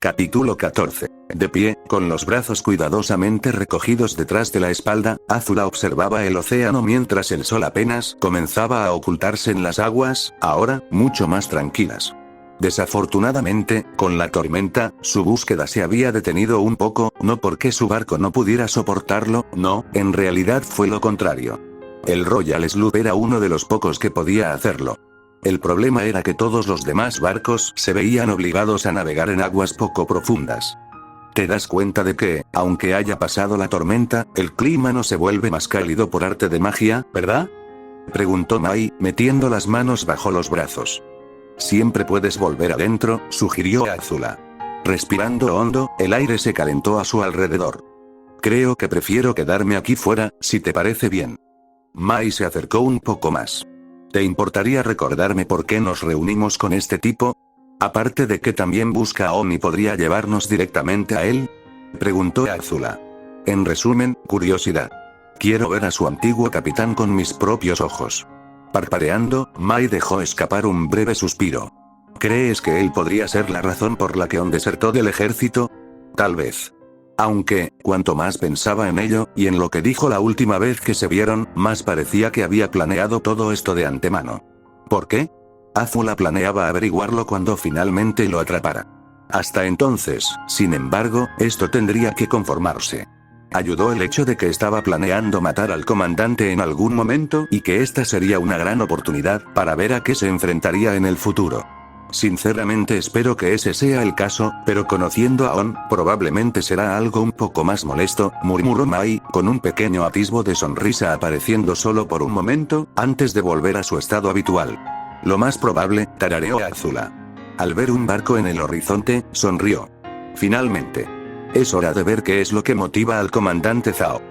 Capítulo 14. De pie, con los brazos cuidadosamente recogidos detrás de la espalda, Azula observaba el océano mientras el sol apenas comenzaba a ocultarse en las aguas, ahora, mucho más tranquilas. Desafortunadamente, con la tormenta, su búsqueda se había detenido un poco, no porque su barco no pudiera soportarlo, no, en realidad fue lo contrario. El Royal Sloop era uno de los pocos que podía hacerlo. El problema era que todos los demás barcos se veían obligados a navegar en aguas poco profundas. ¿Te das cuenta de que, aunque haya pasado la tormenta, el clima no se vuelve más cálido por arte de magia, verdad? Preguntó Mai, metiendo las manos bajo los brazos. Siempre puedes volver adentro, sugirió Azula. Respirando hondo, el aire se calentó a su alrededor. Creo que prefiero quedarme aquí fuera, si te parece bien. Mai se acercó un poco más. ¿Te importaría recordarme por qué nos reunimos con este tipo? Aparte de que también busca a Oni, ¿podría llevarnos directamente a él? Preguntó Azula. En resumen, curiosidad. Quiero ver a su antiguo capitán con mis propios ojos. Parpadeando, Mai dejó escapar un breve suspiro. ¿Crees que él podría ser la razón por la que On desertó del ejército? Tal vez. Aunque, cuanto más pensaba en ello, y en lo que dijo la última vez que se vieron, más parecía que había planeado todo esto de antemano. ¿Por qué? Azula planeaba averiguarlo cuando finalmente lo atrapara. Hasta entonces, sin embargo, esto tendría que conformarse. Ayudó el hecho de que estaba planeando matar al comandante en algún momento y que esta sería una gran oportunidad para ver a qué se enfrentaría en el futuro. Sinceramente espero que ese sea el caso, pero conociendo a On, probablemente será algo un poco más molesto, murmuró Mai, con un pequeño atisbo de sonrisa apareciendo solo por un momento, antes de volver a su estado habitual. Lo más probable, tarareó Azula. Al ver un barco en el horizonte, sonrió. Finalmente. Es hora de ver qué es lo que motiva al comandante Zhao.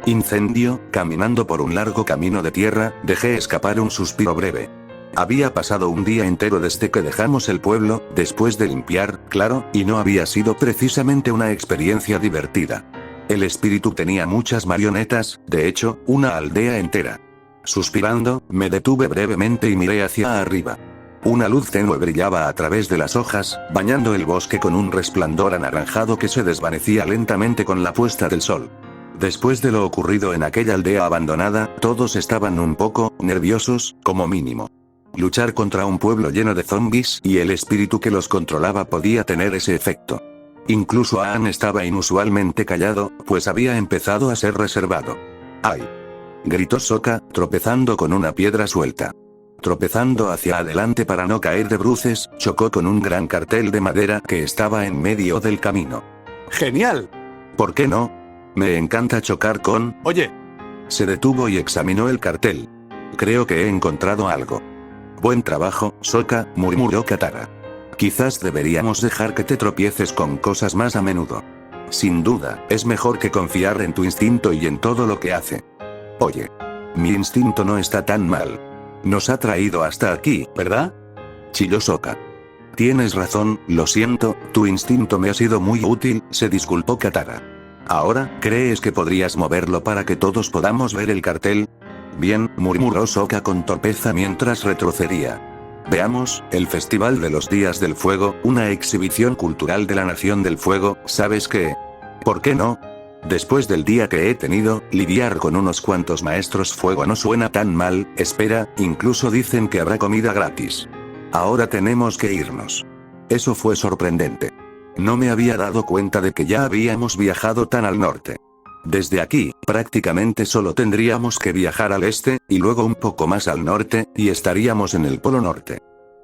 Incendio, caminando por un largo camino de tierra, dejé escapar un suspiro breve. Había pasado un día entero desde que dejamos el pueblo, después de limpiar, claro, y no había sido precisamente una experiencia divertida. El espíritu tenía muchas marionetas, de hecho, una aldea entera. Suspirando, me detuve brevemente y miré hacia arriba. Una luz tenue brillaba a través de las hojas, bañando el bosque con un resplandor anaranjado que se desvanecía lentamente con la puesta del sol. Después de lo ocurrido en aquella aldea abandonada, todos estaban un poco nerviosos, como mínimo. Luchar contra un pueblo lleno de zombies y el espíritu que los controlaba podía tener ese efecto. Incluso Aang estaba inusualmente callado, pues había empezado a ser reservado. ¡Ay! Gritó Sokka, tropezando con una piedra suelta. Tropezando hacia adelante para no caer de bruces, chocó con un gran cartel de madera que estaba en medio del camino. ¡Genial! ¿Por qué no? Me encanta chocar con... Oye. Se detuvo y examinó el cartel. Creo que he encontrado algo. Buen trabajo, Sokka, murmuró Katara. Quizás deberíamos dejar que te tropieces con cosas más a menudo. Sin duda, es mejor que confiar en tu instinto y en todo lo que hace. Oye. Mi instinto no está tan mal. Nos ha traído hasta aquí, ¿verdad? Chilló Sokka. Tienes razón, lo siento, tu instinto me ha sido muy útil, se disculpó Katara. Ahora, ¿crees que podrías moverlo para que todos podamos ver el cartel? Bien, murmuró Sokka con torpeza mientras retrocedía. Veamos, el Festival de los Días del Fuego, una exhibición cultural de la Nación del Fuego, ¿sabes qué? ¿Por qué no? Después del día que he tenido, lidiar con unos cuantos maestros fuego no suena tan mal, espera, incluso dicen que habrá comida gratis. Ahora tenemos que irnos. Eso fue sorprendente. No me había dado cuenta de que ya habíamos viajado tan al norte. Desde aquí, prácticamente solo tendríamos que viajar al este, y luego un poco más al norte, y estaríamos en el Polo Norte.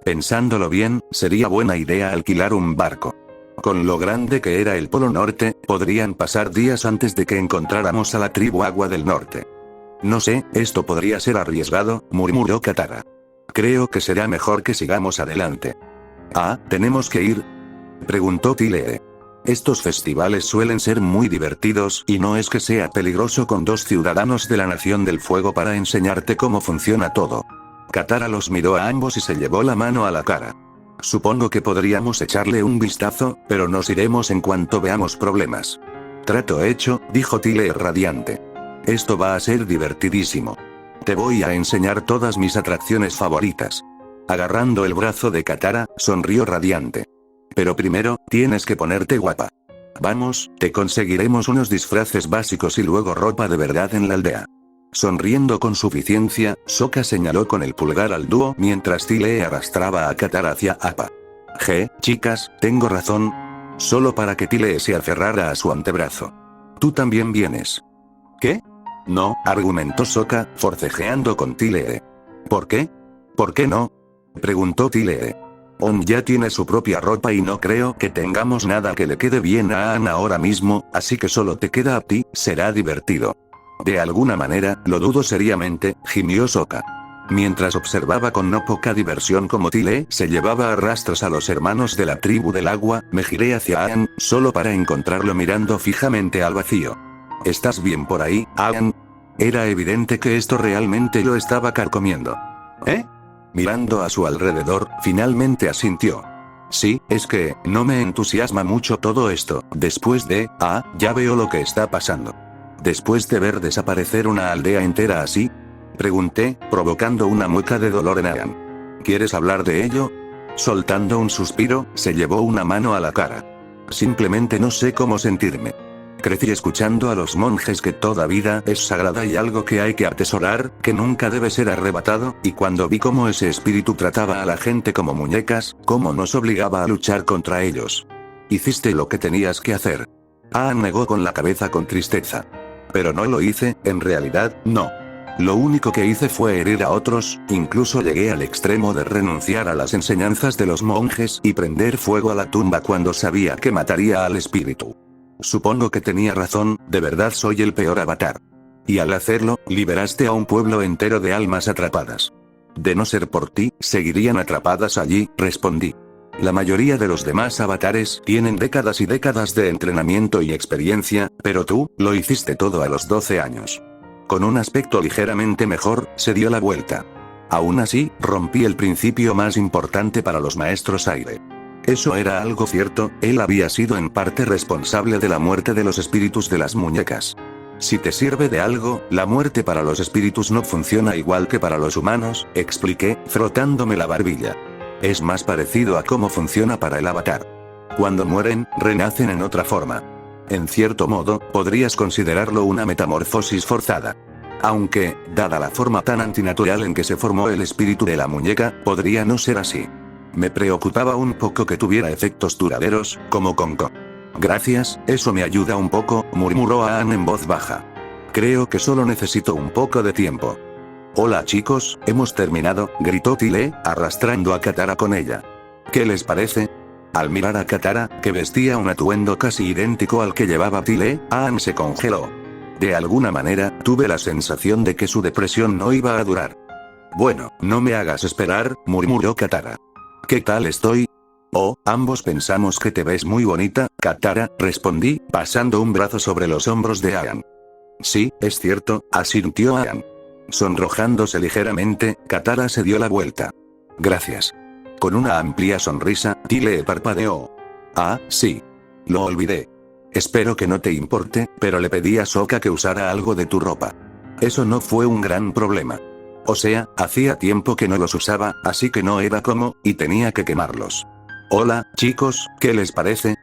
Pensándolo bien, sería buena idea alquilar un barco. Con lo grande que era el Polo Norte, podrían pasar días antes de que encontráramos a la tribu Agua del Norte. No sé, esto podría ser arriesgado, murmuró Katara. Creo que será mejor que sigamos adelante. Ah, ¿tenemos que ir? Preguntó Tile. Estos festivales suelen ser muy divertidos y no es que sea peligroso con dos ciudadanos de la Nación del Fuego para enseñarte cómo funciona todo. Katara los miró a ambos y se llevó la mano a la cara. Supongo que podríamos echarle un vistazo, pero nos iremos en cuanto veamos problemas. Trato hecho, dijo Tile radiante. Esto va a ser divertidísimo. Te voy a enseñar todas mis atracciones favoritas. Agarrando el brazo de Katara, sonrió radiante. Pero primero, tienes que ponerte guapa. Vamos, te conseguiremos unos disfraces básicos y luego ropa de verdad en la aldea. Sonriendo con suficiencia, Sokka señaló con el pulgar al dúo mientras Tile arrastraba a Katara hacia Appa. Chicas, tengo razón. Solo para que Tile se aferrara a su antebrazo. Tú también vienes. ¿Qué? No, argumentó Sokka, forcejeando con Tile. ¿Por qué? ¿Por qué no? Preguntó Tile. On ya tiene su propia ropa y no creo que tengamos nada que le quede bien a Aang ahora mismo, así que solo te queda a ti, será divertido. De alguna manera, lo dudo seriamente, gimió Sokka. Mientras observaba con no poca diversión como Tile se llevaba a rastros a los hermanos de la tribu del agua, me giré hacia Aang, solo para encontrarlo mirando fijamente al vacío. ¿Estás bien por ahí, Aang? Era evidente que esto realmente lo estaba carcomiendo. ¿Eh? Mirando a su alrededor, finalmente asintió. Sí, es que, no me entusiasma mucho todo esto, después de, ya veo lo que está pasando. Después de ver desaparecer una aldea entera así, pregunté, provocando una mueca de dolor en Aang. ¿Quieres hablar de ello? Soltando un suspiro, se llevó una mano a la cara. Simplemente no sé cómo sentirme. Crecí escuchando a los monjes que toda vida es sagrada y algo que hay que atesorar, que nunca debe ser arrebatado, y cuando vi cómo ese espíritu trataba a la gente como muñecas, cómo nos obligaba a luchar contra ellos. Hiciste lo que tenías que hacer. Aang negó con la cabeza con tristeza. Pero no lo hice, en realidad, no. Lo único que hice fue herir a otros, incluso llegué al extremo de renunciar a las enseñanzas de los monjes y prender fuego a la tumba cuando sabía que mataría al espíritu. Supongo que tenía razón, de verdad soy el peor avatar. Y al hacerlo, liberaste a un pueblo entero de almas atrapadas. De no ser por ti, seguirían atrapadas allí, respondí. La mayoría de los demás avatares tienen décadas y décadas de entrenamiento y experiencia, pero tú, lo hiciste todo a los 12 años. Con un aspecto ligeramente mejor, se dio la vuelta. Aún así, rompí el principio más importante para los maestros aire. Eso era algo cierto, él había sido en parte responsable de la muerte de los espíritus de las muñecas. Si te sirve de algo, la muerte para los espíritus no funciona igual que para los humanos, expliqué, frotándome la barbilla. Es más parecido a cómo funciona para el avatar. Cuando mueren, renacen en otra forma. En cierto modo, podrías considerarlo una metamorfosis forzada. Aunque, dada la forma tan antinatural en que se formó el espíritu de la muñeca, podría no ser así. Me preocupaba un poco que tuviera efectos duraderos, como Conco. Gracias, eso me ayuda un poco, murmuró Aang en voz baja. Creo que solo necesito un poco de tiempo. Hola chicos, hemos terminado, gritó Tile, arrastrando a Katara con ella. ¿Qué les parece? Al mirar a Katara, que vestía un atuendo casi idéntico al que llevaba Tile, Aang se congeló. De alguna manera, tuve la sensación de que su depresión no iba a durar. Bueno, no me hagas esperar, murmuró Katara. ¿Qué tal estoy? Oh, ambos pensamos que te ves muy bonita, Katara, respondí, pasando un brazo sobre los hombros de Aang. Sí, es cierto, asintió Aang. Sonrojándose ligeramente, Katara se dio la vuelta. Gracias. Con una amplia sonrisa, Tile parpadeó. Sí. Lo olvidé. Espero que no te importe, pero le pedí a Sokka que usara algo de tu ropa. Eso no fue un gran problema. O sea, hacía tiempo que no los usaba, así que no era como, y tenía que quemarlos. Hola, chicos, ¿qué les parece?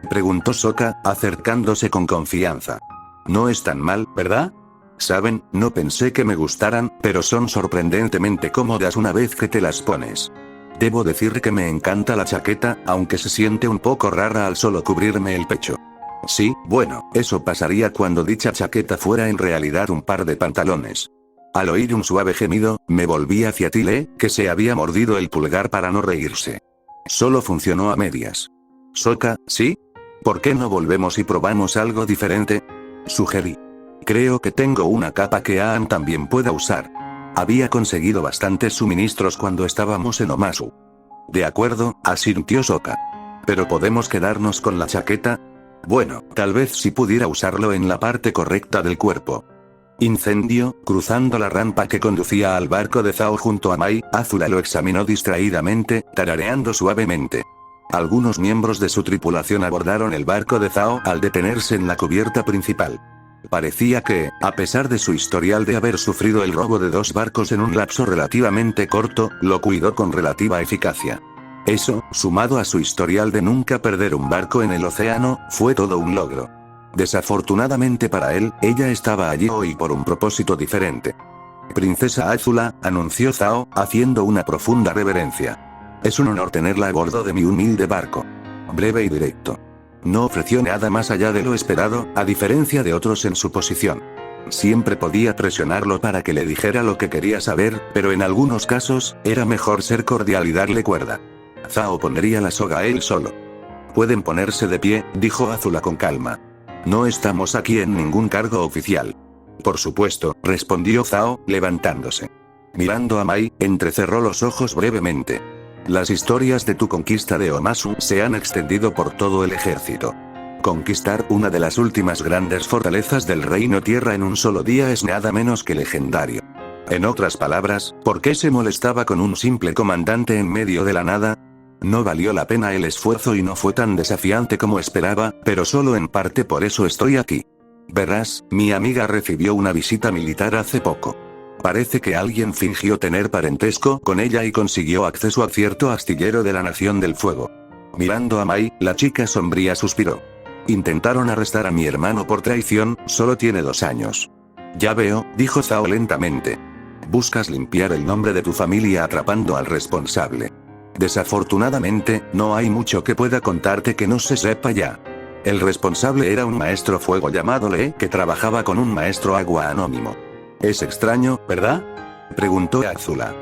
Preguntó Sokka, acercándose con confianza. No es tan mal, ¿verdad? Saben, no pensé que me gustaran, pero son sorprendentemente cómodas una vez que te las pones. Debo decir que me encanta la chaqueta, aunque se siente un poco rara al solo cubrirme el pecho. Sí, bueno, eso pasaría cuando dicha chaqueta fuera en realidad un par de pantalones. Al oír un suave gemido, me volví hacia Tile, que se había mordido el pulgar para no reírse. Solo funcionó a medias. Sokka, ¿sí? ¿Por qué no volvemos y probamos algo diferente? Sugerí. Creo que tengo una capa que Aang también pueda usar. Había conseguido bastantes suministros cuando estábamos en Omasu. De acuerdo, asintió Sokka. ¿Pero podemos quedarnos con la chaqueta? Bueno, tal vez si pudiera usarlo en la parte correcta del cuerpo. Incendio, cruzando la rampa que conducía al barco de Zhao junto a Mai, Azula lo examinó distraídamente, tarareando suavemente. Algunos miembros de su tripulación abordaron el barco de Zhao al detenerse en la cubierta principal. Parecía que, a pesar de su historial de haber sufrido el robo de 2 barcos en un lapso relativamente corto, lo cuidó con relativa eficacia. Eso, sumado a su historial de nunca perder un barco en el océano, fue todo un logro. Desafortunadamente para él, ella estaba allí hoy por un propósito diferente. Princesa Azula, anunció Zhao, haciendo una profunda reverencia. Es un honor tenerla a bordo de mi humilde barco. Breve y directo. No ofreció nada más allá de lo esperado, a diferencia de otros en su posición. Siempre podía presionarlo para que le dijera lo que quería saber, pero en algunos casos, era mejor ser cordial y darle cuerda. Zhao pondría la soga él solo. Pueden ponerse de pie, dijo Azula con calma. No estamos aquí en ningún cargo oficial. Por supuesto, respondió Zhao, levantándose. Mirando a Mai, entrecerró los ojos brevemente. Las historias de tu conquista de Omasu se han extendido por todo el ejército. Conquistar una de las últimas grandes fortalezas del Reino Tierra en un solo día es nada menos que legendario. En otras palabras, ¿por qué se molestaba con un simple comandante en medio de la nada? No valió la pena el esfuerzo y no fue tan desafiante como esperaba, pero solo en parte por eso estoy aquí. Verás, mi amiga recibió una visita militar hace poco. Parece que alguien fingió tener parentesco con ella y consiguió acceso a cierto astillero de la Nación del Fuego. Mirando a Mai, la chica sombría suspiró. Intentaron arrestar a mi hermano por traición, solo tiene 2 años. Ya veo, dijo Zhao lentamente. Buscas limpiar el nombre de tu familia atrapando al responsable. Desafortunadamente, no hay mucho que pueda contarte que no se sepa ya. El responsable era un maestro fuego llamado Lee que trabajaba con un maestro agua anónimo. Es extraño, ¿verdad? Preguntó Azula.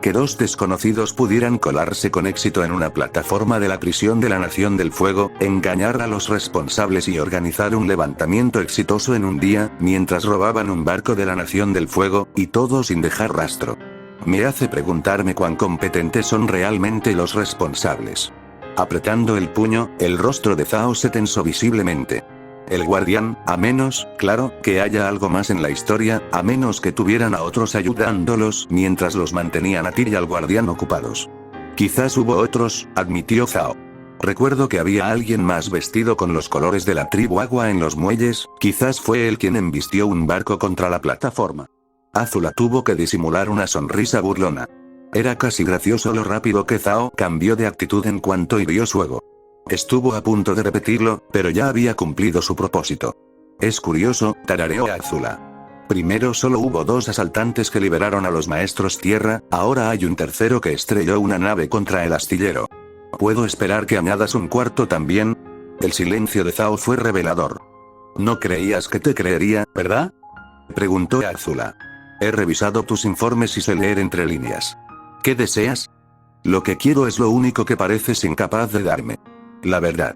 Que 2 desconocidos pudieran colarse con éxito en una plataforma de la prisión de la Nación del Fuego, engañar a los responsables y organizar un levantamiento exitoso en un día, mientras robaban un barco de la Nación del Fuego, y todo sin dejar rastro. Me hace preguntarme cuán competentes son realmente los responsables. Apretando el puño, el rostro de Zhao se tensó visiblemente. El guardián, a menos, claro, que haya algo más en la historia, a menos que tuvieran a otros ayudándolos mientras los mantenían a ti y al guardián ocupados. Quizás hubo otros, admitió Zhao. Recuerdo que había alguien más vestido con los colores de la tribu Agua en los muelles, quizás fue él quien embistió un barco contra la plataforma. Azula tuvo que disimular una sonrisa burlona. Era casi gracioso lo rápido que Zhao cambió de actitud en cuanto hirió su ego. Estuvo a punto de repetirlo, pero ya había cumplido su propósito. Es curioso, tarareó Azula. Primero solo hubo 2 asaltantes que liberaron a los maestros tierra, ahora hay un tercero que estrelló una nave contra el astillero. ¿Puedo esperar que añadas un cuarto también? El silencio de Zhao fue revelador. No creías que te creería, ¿verdad? Preguntó Azula. He revisado tus informes y sé leer entre líneas. ¿Qué deseas? Lo que quiero es lo único que pareces incapaz de darme. La verdad.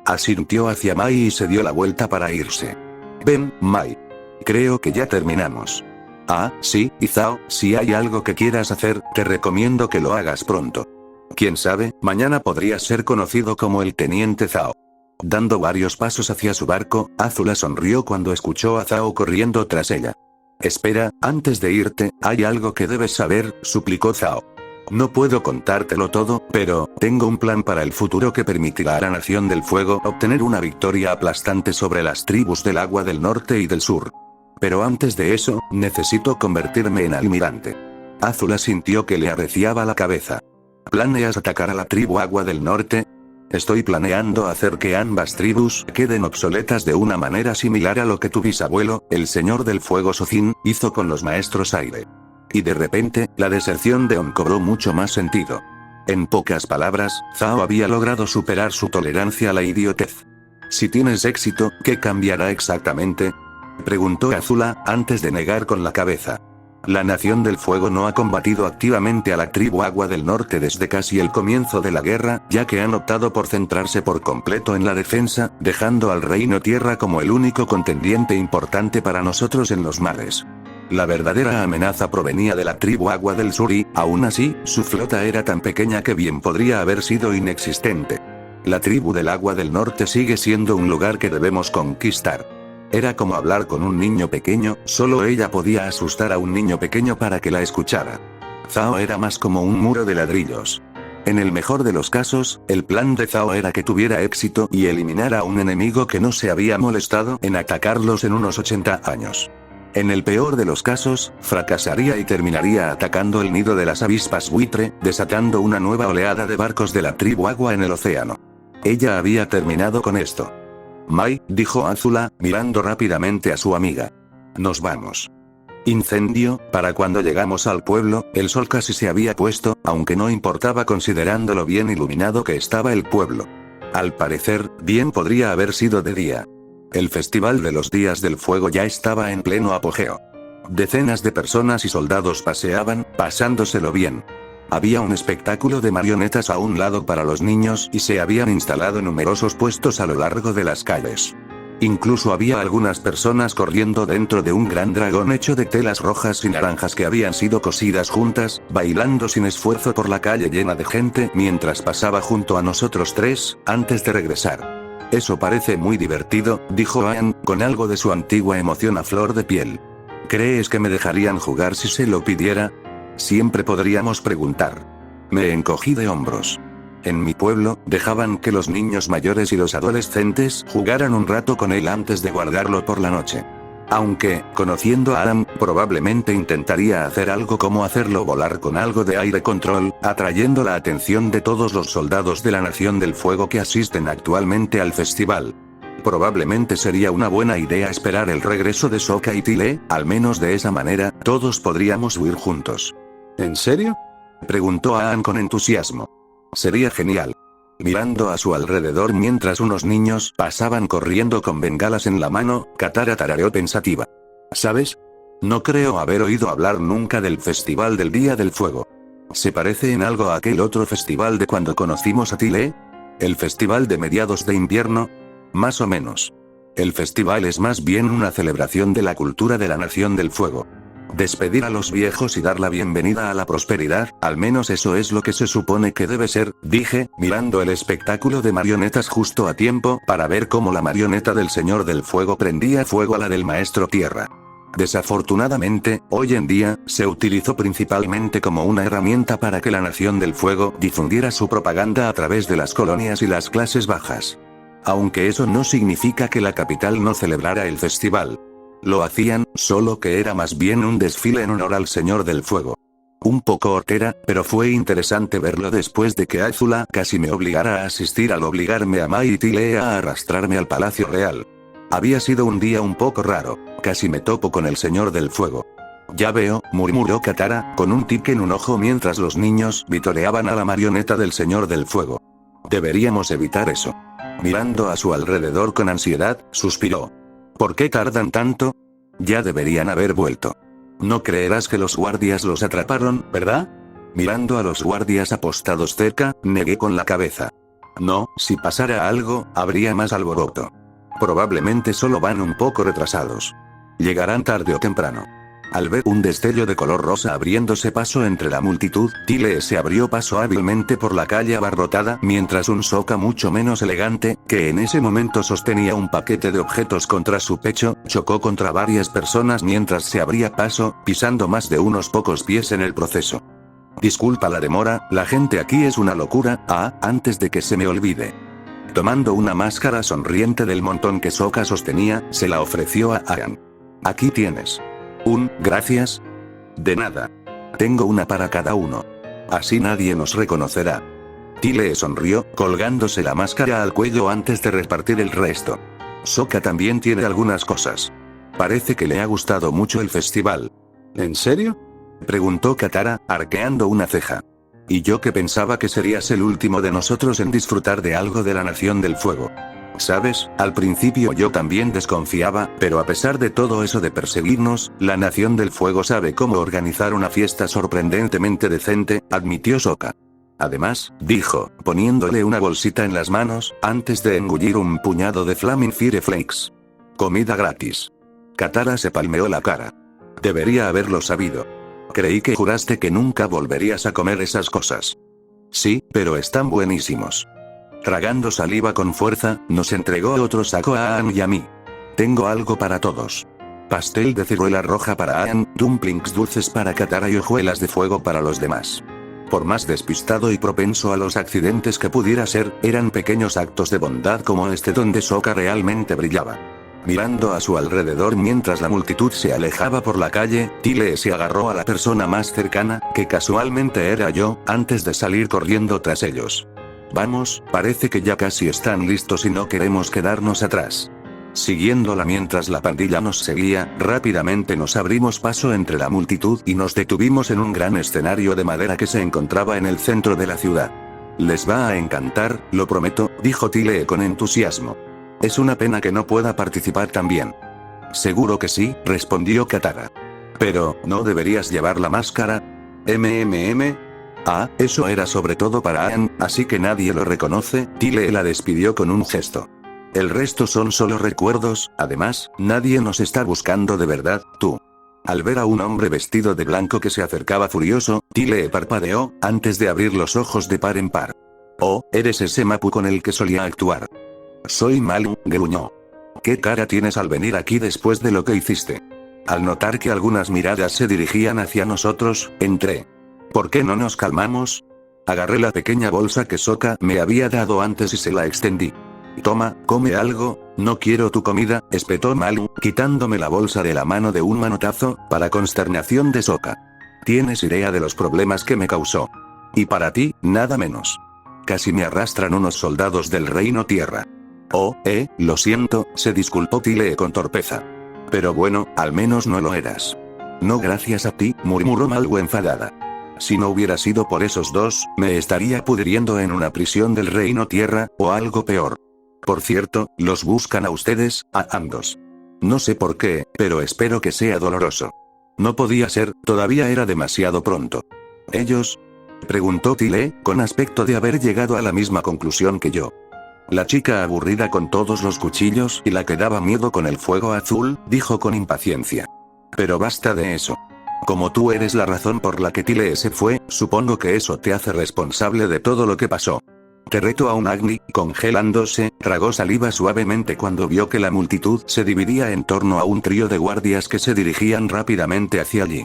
Asintió hacia Mai y se dio la vuelta para irse. Ven, Mai. Creo que ya terminamos. Ah, sí, y Zhao, si hay algo que quieras hacer, te recomiendo que lo hagas pronto. Quién sabe, mañana podrías ser conocido como el Teniente Zhao. Dando varios pasos hacia su barco, Azula sonrió cuando escuchó a Zhao corriendo tras ella. Espera, antes de irte, hay algo que debes saber, suplicó Zhao. No puedo contártelo todo, pero tengo un plan para el futuro que permitirá a la Nación del Fuego obtener una victoria aplastante sobre las tribus del Agua del Norte y del Sur. Pero antes de eso, necesito convertirme en almirante. Azula sintió que le arreciaba la cabeza. ¿Planeas atacar a la tribu Agua del Norte? Estoy planeando hacer que ambas tribus queden obsoletas de una manera similar a lo que tu bisabuelo, el Señor del Fuego Sozin, hizo con los Maestros Aire. Y de repente, la deserción de On cobró mucho más sentido. En pocas palabras, Zhao había logrado superar su tolerancia a la idiotez. Si tienes éxito, ¿qué cambiará exactamente? Preguntó Azula, antes de negar con la cabeza. La Nación del Fuego no ha combatido activamente a la tribu Agua del Norte desde casi el comienzo de la guerra, ya que han optado por centrarse por completo en la defensa, dejando al Reino Tierra como el único contendiente importante para nosotros en los mares. La verdadera amenaza provenía de la tribu Agua del Sur y, aún así, su flota era tan pequeña que bien podría haber sido inexistente. La tribu del Agua del Norte sigue siendo un lugar que debemos conquistar. Era como hablar con un niño pequeño, solo ella podía asustar a un niño pequeño para que la escuchara. Zhao era más como un muro de ladrillos. En el mejor de los casos, el plan de Zhao era que tuviera éxito y eliminara a un enemigo que no se había molestado en atacarlos en unos 80 años. En el peor de los casos, fracasaría y terminaría atacando el nido de las avispas buitre, desatando una nueva oleada de barcos de la tribu Agua en el océano. Ella había terminado con esto. Mai, dijo Azula, mirando rápidamente a su amiga. Nos vamos. Incendio, para cuando llegamos al pueblo, el sol casi se había puesto, aunque no importaba considerando lo bien iluminado que estaba el pueblo. Al parecer, bien podría haber sido de día. El festival de los días del fuego ya estaba en pleno apogeo. Decenas de personas y soldados paseaban, pasándoselo bien. Había un espectáculo de marionetas a un lado para los niños y se habían instalado numerosos puestos a lo largo de las calles. Incluso había algunas personas corriendo dentro de un gran dragón hecho de telas rojas y naranjas que habían sido cosidas juntas, bailando sin esfuerzo por la calle llena de gente mientras pasaba junto a nosotros tres, antes de regresar. Eso parece muy divertido, dijo Aang, con algo de su antigua emoción a flor de piel. ¿Crees que me dejarían jugar si se lo pidiera? Siempre podríamos preguntar. Me encogí de hombros. En mi pueblo, dejaban que los niños mayores y los adolescentes jugaran un rato con él antes de guardarlo por la noche. Aunque, conociendo a Adam, probablemente intentaría hacer algo como hacerlo volar con algo de aire control, atrayendo la atención de todos los soldados de la Nación del Fuego que asisten actualmente al festival. Probablemente sería una buena idea esperar el regreso de Sokka y Tile, al menos de esa manera, todos podríamos huir juntos. ¿En serio? Preguntó Aang con entusiasmo. Sería genial. Mirando a su alrededor mientras unos niños pasaban corriendo con bengalas en la mano, Katara tarareó pensativa. ¿Sabes? No creo haber oído hablar nunca del Festival del Día del Fuego. ¿Se parece en algo a aquel otro festival de cuando conocimos a Tile? ¿El festival de mediados de invierno? Más o menos. El festival es más bien una celebración de la cultura de la Nación del Fuego. Despedir a los viejos y dar la bienvenida a la prosperidad, al menos eso es lo que se supone que debe ser, dije, mirando el espectáculo de marionetas justo a tiempo para ver cómo la marioneta del Señor del Fuego prendía fuego a la del Maestro Tierra. Desafortunadamente, hoy en día, se utilizó principalmente como una herramienta para que la Nación del Fuego difundiera su propaganda a través de las colonias y las clases bajas. Aunque eso no significa que la capital no celebrara el festival. Lo hacían, solo que era más bien un desfile en honor al Señor del Fuego. Un poco hortera, pero fue interesante verlo después de que Azula casi me obligara a asistir al obligarme a Mai y Tile a arrastrarme al Palacio Real. Había sido un día un poco raro, casi me topo con el Señor del Fuego. Ya veo, murmuró Katara, con un tic en un ojo mientras los niños vitoreaban a la marioneta del Señor del Fuego. Deberíamos evitar eso. Mirando a su alrededor con ansiedad, suspiró. ¿Por qué tardan tanto? Ya deberían haber vuelto. No creerás que los guardias los atraparon, ¿verdad? Mirando a los guardias apostados cerca, negué con la cabeza. No, si pasara algo, habría más alboroto. Probablemente solo van un poco retrasados. Llegarán tarde o temprano. Al ver un destello de color rosa abriéndose paso entre la multitud, Tile se abrió paso hábilmente por la calle abarrotada mientras un Sokka mucho menos elegante, que en ese momento sostenía un paquete de objetos contra su pecho, chocó contra varias personas mientras se abría paso, pisando más de unos pocos pies en el proceso. Disculpa la demora, la gente aquí es una locura, antes de que se me olvide. Tomando una máscara sonriente del montón que Sokka sostenía, se la ofreció a Aang. Aquí tienes. Gracias. De nada. Tengo una para cada uno. Así nadie nos reconocerá. Tile sonrió, colgándose la máscara al cuello antes de repartir el resto. Sokka también tiene algunas cosas. Parece que le ha gustado mucho el festival. ¿En serio? Preguntó Katara, arqueando una ceja. Y yo que pensaba que serías el último de nosotros en disfrutar de algo de la Nación del Fuego. ¿Sabes? Al principio yo también desconfiaba, pero a pesar de todo eso de perseguirnos, la Nación del Fuego sabe cómo organizar una fiesta sorprendentemente decente, admitió Sokka. Además, dijo, poniéndole una bolsita en las manos, antes de engullir un puñado de Flaming Fire Flakes. Comida gratis. Katara se palmeó la cara. Debería haberlo sabido. Creí que juraste que nunca volverías a comer esas cosas. Sí, pero están buenísimos. Tragando saliva con fuerza, nos entregó otro saco a Aang y a mí. Tengo algo para todos. Pastel de ciruela roja para Aang, dumplings dulces para Katara y hojuelas de fuego para los demás. Por más despistado y propenso a los accidentes que pudiera ser, eran pequeños actos de bondad como este donde Sokka realmente brillaba. Mirando a su alrededor mientras la multitud se alejaba por la calle, Tile se agarró a la persona más cercana, que casualmente era yo, antes de salir corriendo tras ellos. Vamos, parece que ya casi están listos y no queremos quedarnos atrás. Siguiéndola mientras la pandilla nos seguía, rápidamente nos abrimos paso entre la multitud y nos detuvimos en un gran escenario de madera que se encontraba en el centro de la ciudad. Les va a encantar, lo prometo, dijo Tile con entusiasmo. Es una pena que no pueda participar también. Seguro que sí, respondió Katara. Pero, ¿no deberías llevar la máscara? Ah, eso era sobre todo para Aang, así que nadie lo reconoce, Tile la despidió con un gesto. El resto son solo recuerdos, además, nadie nos está buscando de verdad, tú. Al ver a un hombre vestido de blanco que se acercaba furioso, Tile parpadeó, antes de abrir los ojos de par en par. Oh, eres ese Mapu con el que solía actuar. Soy Malu, gruñó. ¿Qué cara tienes al venir aquí después de lo que hiciste? Al notar que algunas miradas se dirigían hacia nosotros, entré. ¿Por qué no nos calmamos? Agarré la pequeña bolsa que Sokka me había dado antes y se la extendí. Toma, come algo, no quiero tu comida, espetó Malu, quitándome la bolsa de la mano de un manotazo, para consternación de Sokka. ¿Tienes idea de los problemas que me causó? Y para ti, nada menos. Casi me arrastran unos soldados del Reino Tierra. Oh, lo siento, se disculpó Tile con torpeza. Pero bueno, al menos no lo eras. No gracias a ti, murmuró Malu enfadada. Si no hubiera sido por esos dos, me estaría pudriendo en una prisión del Reino Tierra, o algo peor. Por cierto, los buscan a ustedes, a ambos. No sé por qué, pero espero que sea doloroso. No podía ser, todavía era demasiado pronto. ¿Ellos? Preguntó Tile, con aspecto de haber llegado a la misma conclusión que yo. La chica aburrida con todos los cuchillos y la que daba miedo con el fuego azul, dijo con impaciencia. Pero basta de eso. Como tú eres la razón por la que Tile se fue, supongo que eso te hace responsable de todo lo que pasó. Te reto a un Agni, congelándose, tragó saliva suavemente cuando vio que la multitud se dividía en torno a un trío de guardias que se dirigían rápidamente hacia allí.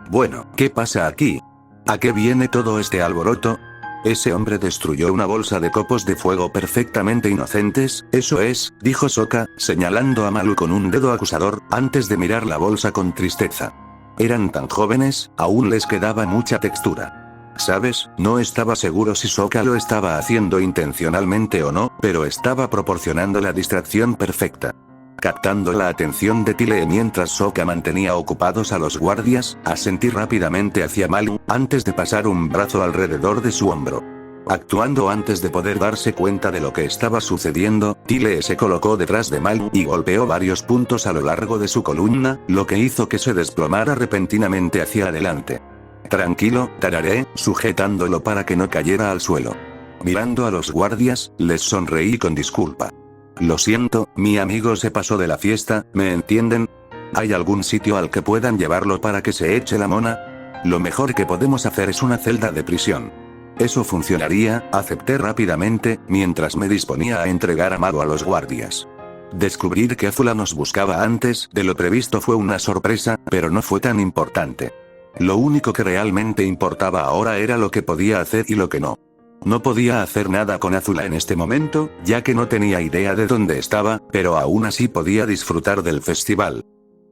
Bueno, ¿qué pasa aquí? ¿A qué viene todo este alboroto? Ese hombre destruyó una bolsa de copos de fuego perfectamente inocentes, eso es, dijo Sokka, señalando a Malu con un dedo acusador, antes de mirar la bolsa con tristeza. Eran tan jóvenes, aún les quedaba mucha textura. ¿Sabes? No estaba seguro si Sokka lo estaba haciendo intencionalmente o no, pero estaba proporcionando la distracción perfecta. Captando la atención de Tile mientras Sokka mantenía ocupados a los guardias, asentí rápidamente hacia Malu, antes de pasar un brazo alrededor de su hombro. Actuando antes de poder darse cuenta de lo que estaba sucediendo, Tile se colocó detrás de Malu y golpeó varios puntos a lo largo de su columna, lo que hizo que se desplomara repentinamente hacia adelante. Tranquilo, tararé, sujetándolo para que no cayera al suelo. Mirando a los guardias, les sonreí con disculpa. Lo siento, mi amigo se pasó de la fiesta, ¿me entienden? ¿Hay algún sitio al que puedan llevarlo para que se eche la mona? Lo mejor que podemos hacer es una celda de prisión. Eso funcionaría, acepté rápidamente, mientras me disponía a entregar a Malu a los guardias. Descubrir que Azula nos buscaba antes de lo previsto fue una sorpresa, pero no fue tan importante. Lo único que realmente importaba ahora era lo que podía hacer y lo que no. No podía hacer nada con Azula en este momento, ya que no tenía idea de dónde estaba, pero aún así podía disfrutar del festival.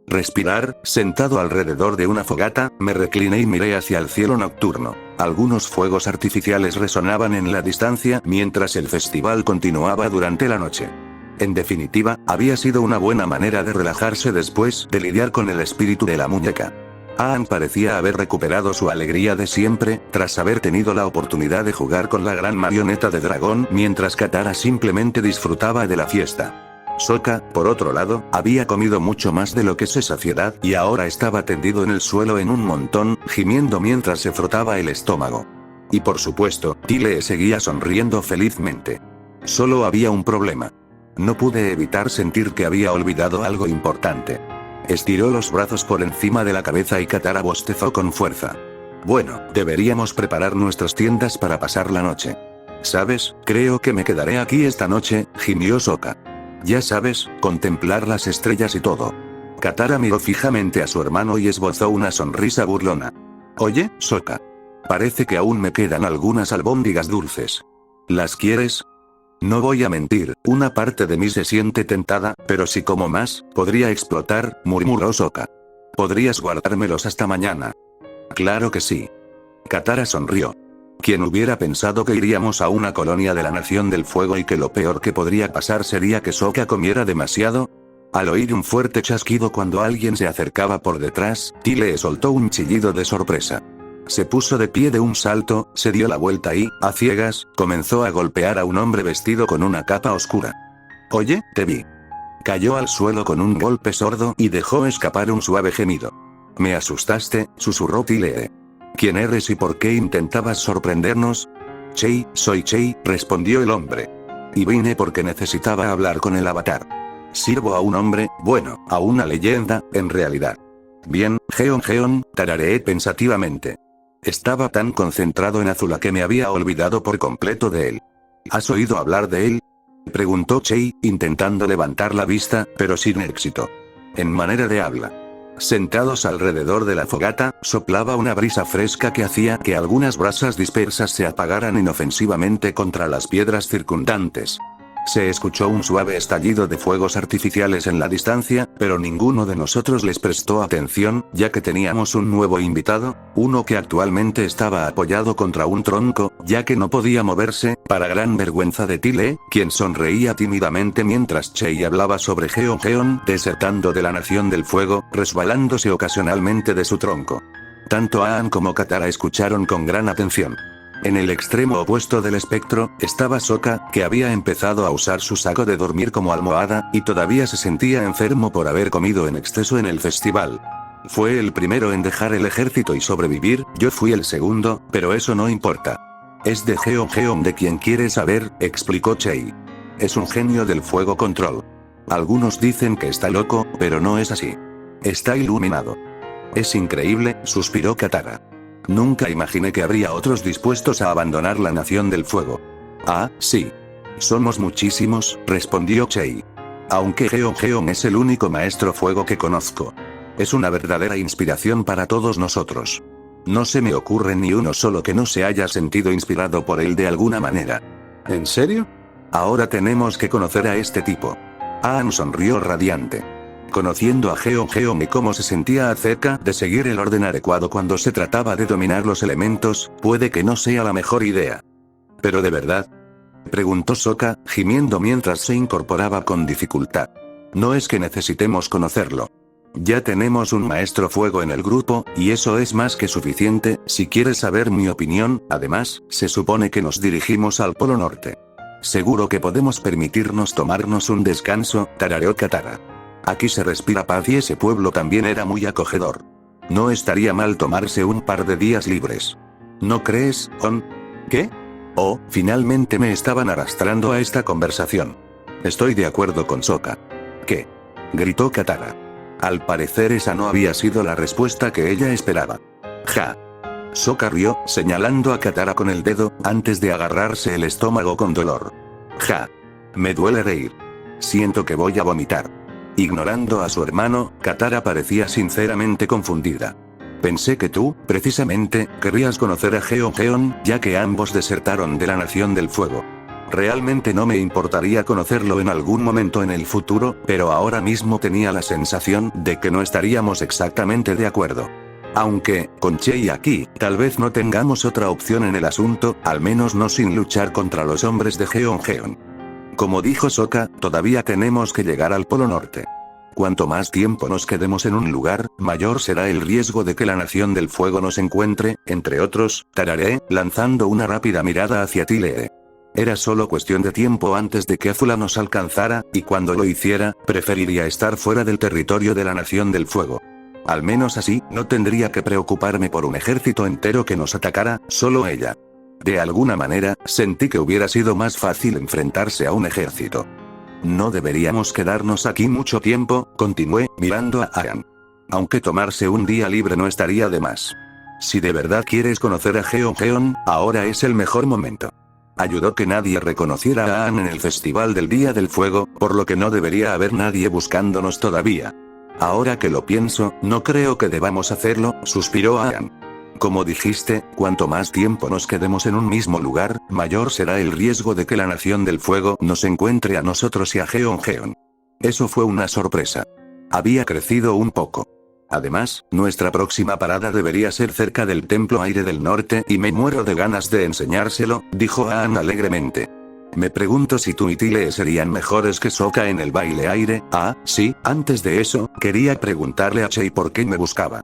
Respirar, sentado alrededor de una fogata, me recliné y miré hacia el cielo nocturno. Algunos fuegos artificiales resonaban en la distancia mientras el festival continuaba durante la noche. En definitiva, había sido una buena manera de relajarse después de lidiar con el espíritu de la muñeca. Aang parecía haber recuperado su alegría de siempre, tras haber tenido la oportunidad de jugar con la gran marioneta de dragón, mientras Katara simplemente disfrutaba de la fiesta. Sokka, por otro lado, había comido mucho más de lo que se saciedad, y ahora estaba tendido en el suelo en un montón, gimiendo mientras se frotaba el estómago. Y por supuesto, Tile seguía sonriendo felizmente. Solo había un problema. No pude evitar sentir que había olvidado algo importante. Estiró los brazos por encima de la cabeza y Katara bostezó con fuerza. Bueno, deberíamos preparar nuestras tiendas para pasar la noche. ¿Sabes? Creo que me quedaré aquí esta noche, gimió Sokka. Ya sabes, contemplar las estrellas y todo. Katara miró fijamente a su hermano y esbozó una sonrisa burlona. Oye, Sokka. Parece que aún me quedan algunas albóndigas dulces. ¿Las quieres? No voy a mentir, una parte de mí se siente tentada, pero si como más, podría explotar, murmuró Sokka. ¿Podrías guardármelos hasta mañana? Claro que sí. Katara sonrió. ¿Quién hubiera pensado que iríamos a una colonia de la Nación del Fuego y que lo peor que podría pasar sería que Sokka comiera demasiado? Al oír un fuerte chasquido cuando alguien se acercaba por detrás, Tile soltó un chillido de sorpresa. Se puso de pie de un salto, se dio la vuelta y, a ciegas, comenzó a golpear a un hombre vestido con una capa oscura. Oye, te vi. Cayó al suelo con un golpe sordo y dejó escapar un suave gemido. Me asustaste, susurró Tile. ¿Quién eres y por qué intentabas sorprendernos? Chei, soy Chei, respondió el hombre. Y vine porque necesitaba hablar con el avatar. Sirvo a un hombre, bueno, a una leyenda, en realidad. Bien, Geon, tarareé pensativamente. Estaba tan concentrado en Azula que me había olvidado por completo de él. ¿Has oído hablar de él? Preguntó Chei, intentando levantar la vista, pero sin éxito. En manera de habla. Sentados alrededor de la fogata, soplaba una brisa fresca que hacía que algunas brasas dispersas se apagaran inofensivamente contra las piedras circundantes. Se escuchó un suave estallido de fuegos artificiales en la distancia, pero ninguno de nosotros les prestó atención, ya que teníamos un nuevo invitado, uno que actualmente estaba apoyado contra un tronco, ya que no podía moverse, para gran vergüenza de Tile, quien sonreía tímidamente mientras Chei hablaba sobre Geon, desertando de la Nación del Fuego, resbalándose ocasionalmente de su tronco. Tanto Aang como Katara escucharon con gran atención. En el extremo opuesto del espectro, estaba Sokka, que había empezado a usar su saco de dormir como almohada, y todavía se sentía enfermo por haber comido en exceso en el festival. Fue el primero en dejar el ejército y sobrevivir, yo fui el segundo, pero eso no importa. Es de Geon de quien quieres saber, explicó Chei. Es un genio del fuego control. Algunos dicen que está loco, pero no es así. Está iluminado. Es increíble, suspiró Katara. Nunca imaginé que habría otros dispuestos a abandonar la Nación del Fuego. Ah, sí. Somos muchísimos, respondió Chei. Aunque Geon es el único maestro fuego que conozco. Es una verdadera inspiración para todos nosotros. No se me ocurre ni uno solo que no se haya sentido inspirado por él de alguna manera. ¿En serio? Ahora tenemos que conocer a este tipo. Aang sonrió radiante. Conociendo a Geon y cómo se sentía acerca de seguir el orden adecuado cuando se trataba de dominar los elementos, puede que no sea la mejor idea. ¿Pero de verdad? Preguntó Sokka, gimiendo mientras se incorporaba con dificultad. No es que necesitemos conocerlo. Ya tenemos un maestro fuego en el grupo, y eso es más que suficiente, si quieres saber mi opinión. Además, se supone que nos dirigimos al Polo Norte. Seguro que podemos permitirnos tomarnos un descanso, tarareó Katara. Aquí se respira paz y ese pueblo también era muy acogedor. No estaría mal tomarse un par de días libres. ¿No crees, On? ¿Qué? Oh, finalmente me estaban arrastrando a esta conversación. Estoy de acuerdo con Sokka. ¿Qué? Gritó Katara. Al parecer esa no había sido la respuesta que ella esperaba. Ja. Sokka rió, señalando a Katara con el dedo, antes de agarrarse el estómago con dolor. Ja. Me duele reír. Siento que voy a vomitar. Ignorando a su hermano, Katara parecía sinceramente confundida. Pensé que tú, precisamente, querrías conocer a Geon, ya que ambos desertaron de la Nación del Fuego. Realmente no me importaría conocerlo en algún momento en el futuro, pero ahora mismo tenía la sensación de que no estaríamos exactamente de acuerdo. Aunque, con Chei aquí, tal vez no tengamos otra opción en el asunto, al menos no sin luchar contra los hombres de Geon. Como dijo Sokka, todavía tenemos que llegar al Polo Norte. Cuanto más tiempo nos quedemos en un lugar, mayor será el riesgo de que la Nación del Fuego nos encuentre, entre otros, tarareé, lanzando una rápida mirada hacia Tile. Era solo cuestión de tiempo antes de que Azula nos alcanzara, y cuando lo hiciera, preferiría estar fuera del territorio de la Nación del Fuego. Al menos así, no tendría que preocuparme por un ejército entero que nos atacara, solo ella. De alguna manera, sentí que hubiera sido más fácil enfrentarse a un ejército. No deberíamos quedarnos aquí mucho tiempo, continué, mirando a Aang. Aunque tomarse un día libre no estaría de más. Si de verdad quieres conocer a Geon, ahora es el mejor momento. Ayudó que nadie reconociera a Aang en el Festival del Día del Fuego, por lo que no debería haber nadie buscándonos todavía. Ahora que lo pienso, no creo que debamos hacerlo, suspiró Aang. Como dijiste, cuanto más tiempo nos quedemos en un mismo lugar, mayor será el riesgo de que la Nación del Fuego nos encuentre a nosotros y a Jeon. Eso fue una sorpresa. Había crecido un poco. Además, nuestra próxima parada debería ser cerca del Templo Aire del Norte y me muero de ganas de enseñárselo, dijo Aang alegremente. Me pregunto si tú y Tile serían mejores que Sokka en el baile aire. Ah, sí, antes de eso, quería preguntarle a Chei por qué me buscaba.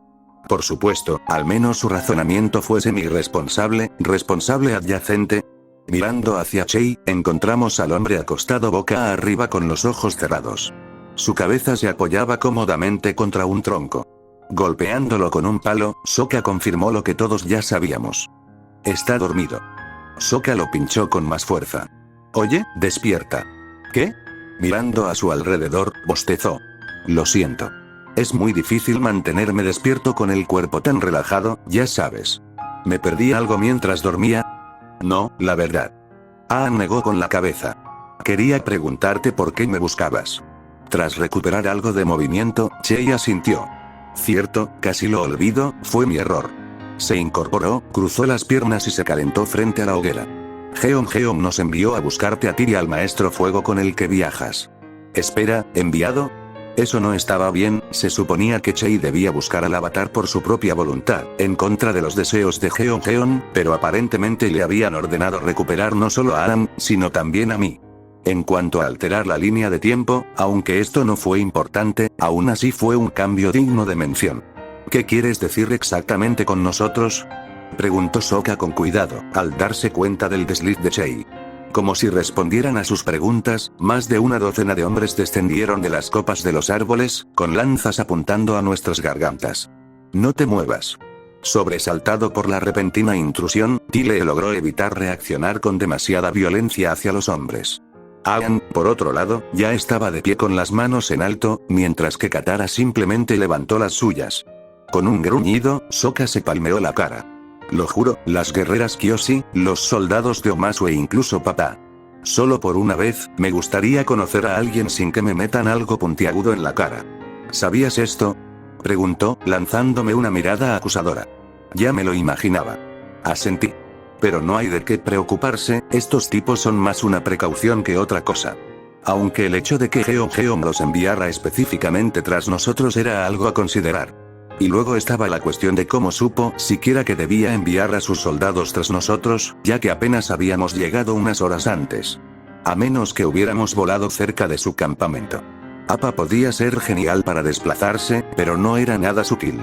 Por supuesto, al menos su razonamiento fue semi-responsable, responsable adyacente. Mirando hacia Chei, encontramos al hombre acostado boca arriba con los ojos cerrados. Su cabeza se apoyaba cómodamente contra un tronco. Golpeándolo con un palo, Sokka confirmó lo que todos ya sabíamos. Está dormido. Sokka lo pinchó con más fuerza. Oye, despierta. ¿Qué? Mirando a su alrededor, bostezó. Lo siento. Es muy difícil mantenerme despierto con el cuerpo tan relajado, ya sabes. ¿Me perdí algo mientras dormía? No, la verdad. Aang negó con la cabeza. Quería preguntarte por qué me buscabas. Tras recuperar algo de movimiento, Chei asintió. Cierto, casi lo olvido, fue mi error. Se incorporó, cruzó las piernas y se calentó frente a la hoguera. Jeon nos envió a buscarte a ti y al maestro fuego con el que viajas. Espera, ¿enviado? Eso no estaba bien, se suponía que Chei debía buscar al avatar por su propia voluntad, en contra de los deseos de Jeon, pero aparentemente le habían ordenado recuperar no solo a Aang, sino también a mí. En cuanto a alterar la línea de tiempo, aunque esto no fue importante, aún así fue un cambio digno de mención. ¿Qué quieres decir exactamente con nosotros? Preguntó Sokka con cuidado, al darse cuenta del desliz de Chei. Como si respondieran a sus preguntas, más de una docena de hombres descendieron de las copas de los árboles, con lanzas apuntando a nuestras gargantas. No te muevas. Sobresaltado por la repentina intrusión, Tile logró evitar reaccionar con demasiada violencia hacia los hombres. Aang, por otro lado, ya estaba de pie con las manos en alto, mientras que Katara simplemente levantó las suyas. Con un gruñido, Sokka se palmeó la cara. Lo juro, las guerreras Kyoshi, los soldados de Omasu e incluso papá. Solo por una vez, me gustaría conocer a alguien sin que me metan algo puntiagudo en la cara. ¿Sabías esto? Preguntó, lanzándome una mirada acusadora. Ya me lo imaginaba. Asentí. Pero no hay de qué preocuparse, estos tipos son más una precaución que otra cosa. Aunque el hecho de que Jeon los enviara específicamente tras nosotros era algo a considerar. Y luego estaba la cuestión de cómo supo siquiera que debía enviar a sus soldados tras nosotros, ya que apenas habíamos llegado unas horas antes. A menos que hubiéramos volado cerca de su campamento. Appa podía ser genial para desplazarse, pero no era nada sutil.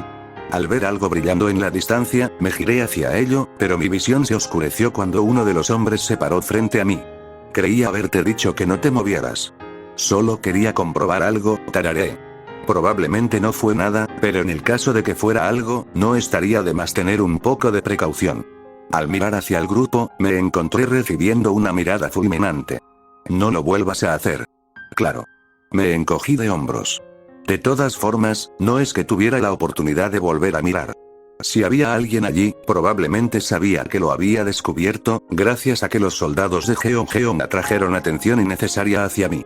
Al ver algo brillando en la distancia, me giré hacia ello, pero mi visión se oscureció cuando uno de los hombres se paró frente a mí. Creía haberte dicho que no te movieras. Solo quería comprobar algo, tarareé. Probablemente no fue nada, pero en el caso de que fuera algo, no estaría de más tener un poco de precaución. Al mirar hacia el grupo, me encontré recibiendo una mirada fulminante. No lo vuelvas a hacer. Claro. Me encogí de hombros. De todas formas, no es que tuviera la oportunidad de volver a mirar. Si había alguien allí, probablemente sabía que lo había descubierto, gracias a que los soldados de Jeon atrajeron atención innecesaria hacia mí.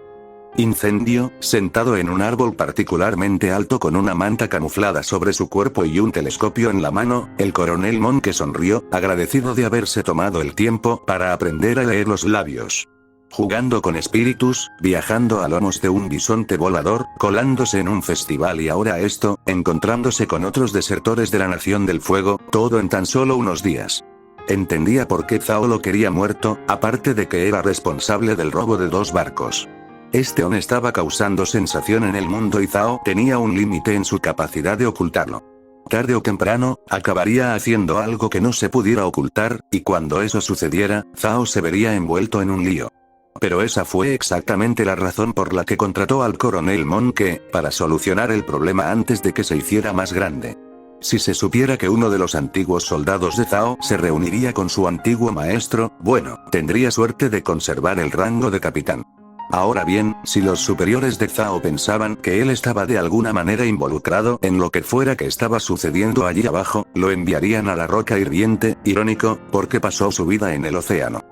Incendio, sentado en un árbol particularmente alto con una manta camuflada sobre su cuerpo y un telescopio en la mano, el coronel Monke sonrió, agradecido de haberse tomado el tiempo para aprender a leer los labios. Jugando con espíritus, viajando a lomos de un bisonte volador, colándose en un festival y ahora esto, encontrándose con otros desertores de la Nación del Fuego, todo en tan solo unos días. Entendía por qué Zhao lo quería muerto, aparte de que era responsable del robo de 2 barcos. Este on estaba causando sensación en el mundo y Zhao tenía un límite en su capacidad de ocultarlo. Tarde o temprano, acabaría haciendo algo que no se pudiera ocultar, y cuando eso sucediera, Zhao se vería envuelto en un lío. Pero esa fue exactamente la razón por la que contrató al coronel Monke, para solucionar el problema antes de que se hiciera más grande. Si se supiera que uno de los antiguos soldados de Zhao se reuniría con su antiguo maestro, bueno, tendría suerte de conservar el rango de capitán. Ahora bien, si los superiores de Zhao pensaban que él estaba de alguna manera involucrado en lo que fuera que estaba sucediendo allí abajo, lo enviarían a la roca hirviente, irónico, porque pasó su vida en el océano.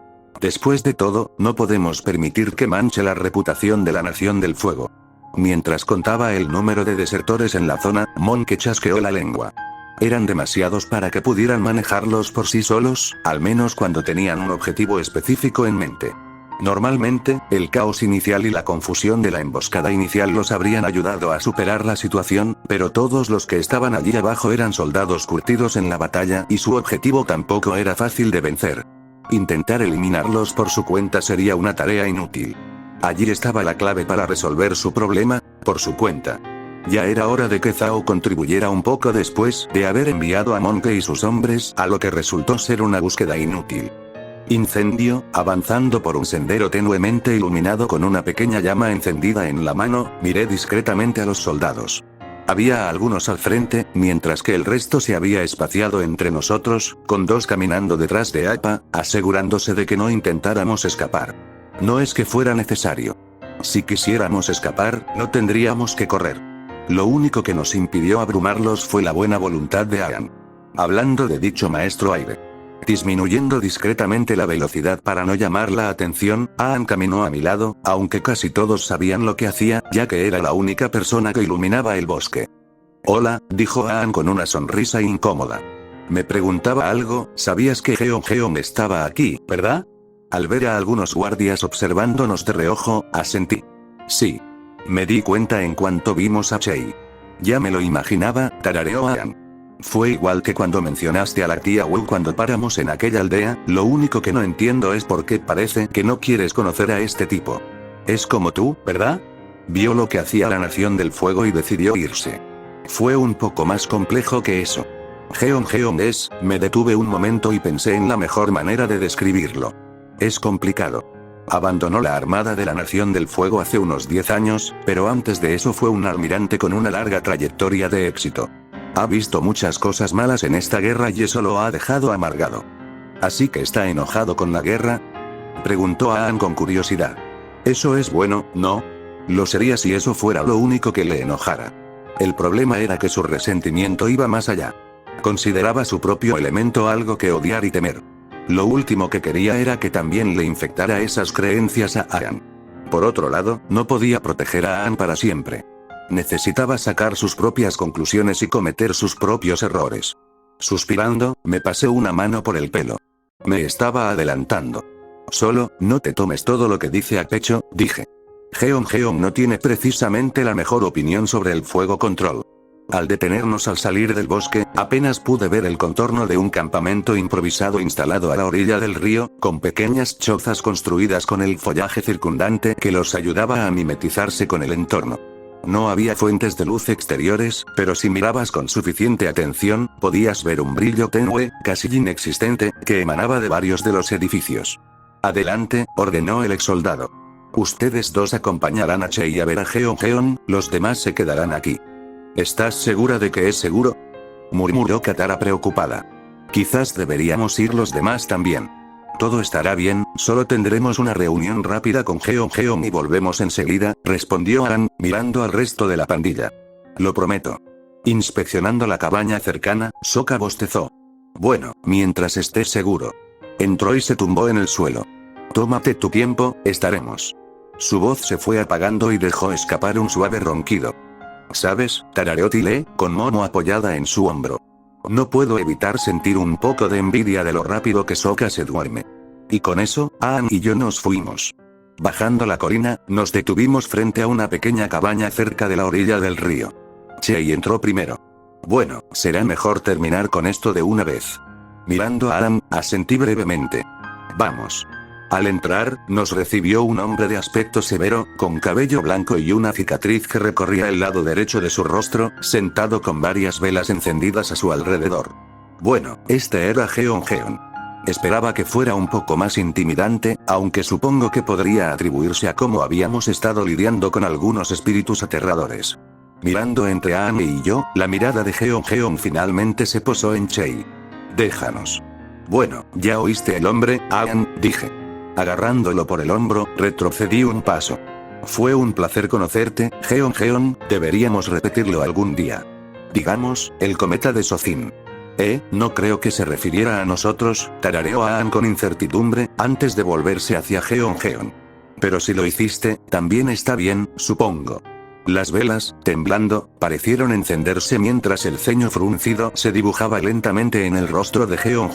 Después de todo, no podemos permitir que manche la reputación de la Nación del Fuego. Mientras contaba el número de desertores en la zona, Monke chasqueó la lengua. Eran demasiados para que pudieran manejarlos por sí solos, al menos cuando tenían un objetivo específico en mente. Normalmente, el caos inicial y la confusión de la emboscada inicial los habrían ayudado a superar la situación, pero todos los que estaban allí abajo eran soldados curtidos en la batalla y su objetivo tampoco era fácil de vencer. Intentar eliminarlos por su cuenta sería una tarea inútil. Allí estaba la clave para resolver su problema, por su cuenta. Ya era hora de que Zhao contribuyera un poco después de haber enviado a Monkey y sus hombres a lo que resultó ser una búsqueda inútil. Incendio, avanzando por un sendero tenuemente iluminado con una pequeña llama encendida en la mano, miré discretamente a los soldados. Había algunos al frente, mientras que el resto se había espaciado entre nosotros, con 2 caminando detrás de Appa, asegurándose de que no intentáramos escapar. No es que fuera necesario. Si quisiéramos escapar, no tendríamos que correr. Lo único que nos impidió abrumarlos fue la buena voluntad de Aang. Hablando de dicho maestro aire. Disminuyendo discretamente la velocidad para no llamar la atención, Aang caminó a mi lado, aunque casi todos sabían lo que hacía, ya que era la única persona que iluminaba el bosque. Hola, dijo Aang con una sonrisa incómoda. Me preguntaba algo, ¿sabías que Jeon estaba aquí, verdad? Al ver a algunos guardias observándonos de reojo, asentí. Sí. Me di cuenta en cuanto vimos a Chei. Ya me lo imaginaba, tarareó Aang. Fue igual que cuando mencionaste a la tía Wu cuando paramos en aquella aldea, lo único que no entiendo es por qué parece que no quieres conocer a este tipo. Es como tú, ¿verdad? Vio lo que hacía la Nación del Fuego y decidió irse. Fue un poco más complejo que eso. Me detuve un momento y pensé en la mejor manera de describirlo. Es complicado. Abandonó la Armada de la Nación del Fuego hace unos 10 años, pero antes de eso fue un almirante con una larga trayectoria de éxito. Ha visto muchas cosas malas en esta guerra y eso lo ha dejado amargado. ¿Así que está enojado con la guerra? Preguntó Aang con curiosidad. Eso es bueno, ¿no? Lo sería si eso fuera lo único que le enojara. El problema era que su resentimiento iba más allá. Consideraba su propio elemento algo que odiar y temer. Lo último que quería era que también le infectara esas creencias a Aang. Por otro lado, no podía proteger a Aang para siempre. Necesitaba sacar sus propias conclusiones y cometer sus propios errores. Suspirando, me pasé una mano por el pelo. Me estaba adelantando. Solo, no te tomes todo lo que dice a pecho, dije. Jeon no tiene precisamente la mejor opinión sobre el fuego control. Al detenernos al salir del bosque, apenas pude ver el contorno de un campamento improvisado instalado a la orilla del río, con pequeñas chozas construidas con el follaje circundante que los ayudaba a mimetizarse con el entorno. No había fuentes de luz exteriores, pero si mirabas con suficiente atención, podías ver un brillo tenue, casi inexistente, que emanaba de varios de los edificios. Adelante, ordenó el exsoldado. Ustedes 2 acompañarán a Chei a ver a Jeon, los demás se quedarán aquí. ¿Estás segura de que es seguro? Murmuró Katara preocupada. Quizás deberíamos ir los demás también. Todo estará bien, solo tendremos una reunión rápida con Jeon y volvemos enseguida, respondió Aang, mirando al resto de la pandilla. Lo prometo. Inspeccionando la cabaña cercana, Sokka bostezó. Bueno, mientras estés seguro. Entró y se tumbó en el suelo. Tómate tu tiempo, estaremos. Su voz se fue apagando y dejó escapar un suave ronquido. ¿Sabes? Tarareó Tile, con Momo apoyada en su hombro. No puedo evitar sentir un poco de envidia de lo rápido que Sokka se duerme. Y con eso, Aang y yo nos fuimos. Bajando la colina, nos detuvimos frente a una pequeña cabaña cerca de la orilla del río. Chei entró primero. Bueno, será mejor terminar con esto de una vez. Mirando a Aang, asentí brevemente. Vamos. Al entrar, nos recibió un hombre de aspecto severo, con cabello blanco y una cicatriz que recorría el lado derecho de su rostro, sentado con varias velas encendidas a su alrededor. Bueno, este era Jeon. Esperaba que fuera un poco más intimidante, aunque supongo que podría atribuirse a cómo habíamos estado lidiando con algunos espíritus aterradores. Mirando entre Aang y yo, la mirada de Jeon finalmente se posó en Chei. Déjanos. Bueno, ya oíste el hombre, Aang, dije. Agarrándolo por el hombro, retrocedí un paso. Fue un placer conocerte, Jeon, deberíamos repetirlo algún día. Digamos, el cometa de Sozin. No creo que se refiriera a nosotros, tarareó Aang con incertidumbre, antes de volverse hacia Jeon. Pero si lo hiciste, también está bien, supongo. Las velas, temblando, parecieron encenderse mientras el ceño fruncido se dibujaba lentamente en el rostro de Jeon.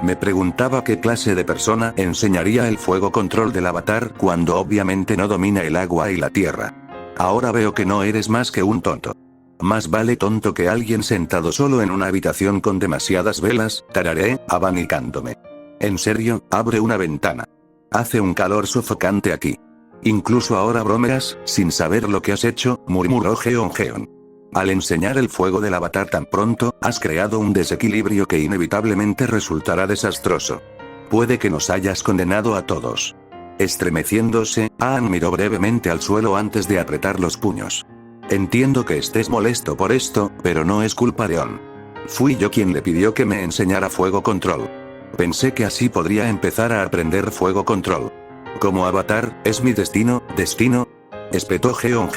Me preguntaba qué clase de persona enseñaría el fuego control del avatar cuando obviamente no domina el agua y la tierra. Ahora veo que no eres más que un tonto. Más vale tonto que alguien sentado solo en una habitación con demasiadas velas, tarareé, abanicándome. En serio, abre una ventana. Hace un calor sofocante aquí. Incluso ahora bromeas, sin saber lo que has hecho, murmuró Jeon. Al enseñar el fuego del avatar tan pronto, has creado un desequilibrio que inevitablemente resultará desastroso. Puede que nos hayas condenado a todos. Estremeciéndose, Aang miró brevemente al suelo antes de apretar los puños. Entiendo que estés molesto por esto, pero no es culpa de On. Fui yo quien le pidió que me enseñara fuego control. Pensé que así podría empezar a aprender fuego control. Como avatar, ¿es mi destino? Espetó Jeon.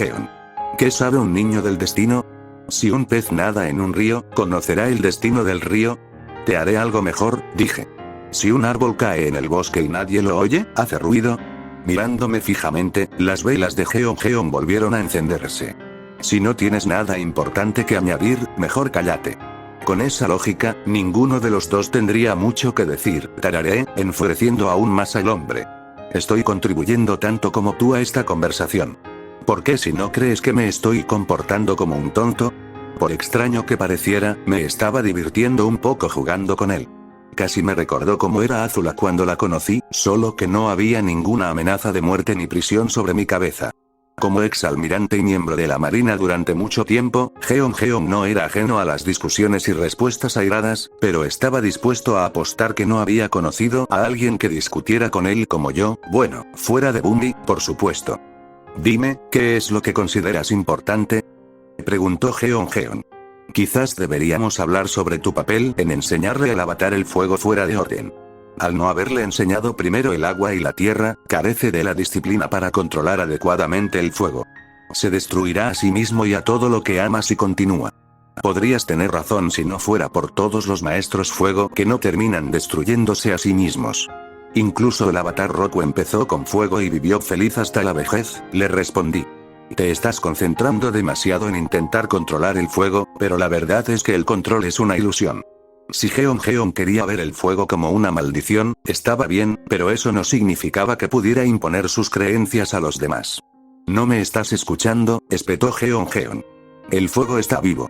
¿Qué sabe un niño del destino? Si un pez nada en un río, ¿conocerá el destino del río? Te haré algo mejor, dije. Si un árbol cae en el bosque y nadie lo oye, ¿hace ruido? Mirándome fijamente, las velas de Jeon volvieron a encenderse. Si no tienes nada importante que añadir, mejor cállate. Con esa lógica, ninguno de los dos tendría mucho que decir, tarareé, enfureciendo aún más al hombre. Estoy contribuyendo tanto como tú a esta conversación. ¿Por qué si no crees que me estoy comportando como un tonto? Por extraño que pareciera, me estaba divirtiendo un poco jugando con él. Casi me recordó cómo era Azula cuando la conocí, solo que no había ninguna amenaza de muerte ni prisión sobre mi cabeza. Como exalmirante y miembro de la Marina durante mucho tiempo, Jeon no era ajeno a las discusiones y respuestas airadas, pero estaba dispuesto a apostar que no había conocido a alguien que discutiera con él como yo, bueno, fuera de Bumbi, por supuesto. Dime, ¿qué es lo que consideras importante? Preguntó Jeon. Quizás deberíamos hablar sobre tu papel en enseñarle al avatar el fuego fuera de orden. Al no haberle enseñado primero el agua y la tierra, carece de la disciplina para controlar adecuadamente el fuego. Se destruirá a sí mismo y a todo lo que ama si continúa. Podrías tener razón si no fuera por todos los maestros fuego que no terminan destruyéndose a sí mismos. Incluso el avatar Roku empezó con fuego y vivió feliz hasta la vejez, le respondí. Te estás concentrando demasiado en intentar controlar el fuego, pero la verdad es que el control es una ilusión. Si Jeon quería ver el fuego como una maldición, estaba bien, pero eso no significaba que pudiera imponer sus creencias a los demás. ¿No me estás escuchando? Espetó Jeon. El fuego está vivo.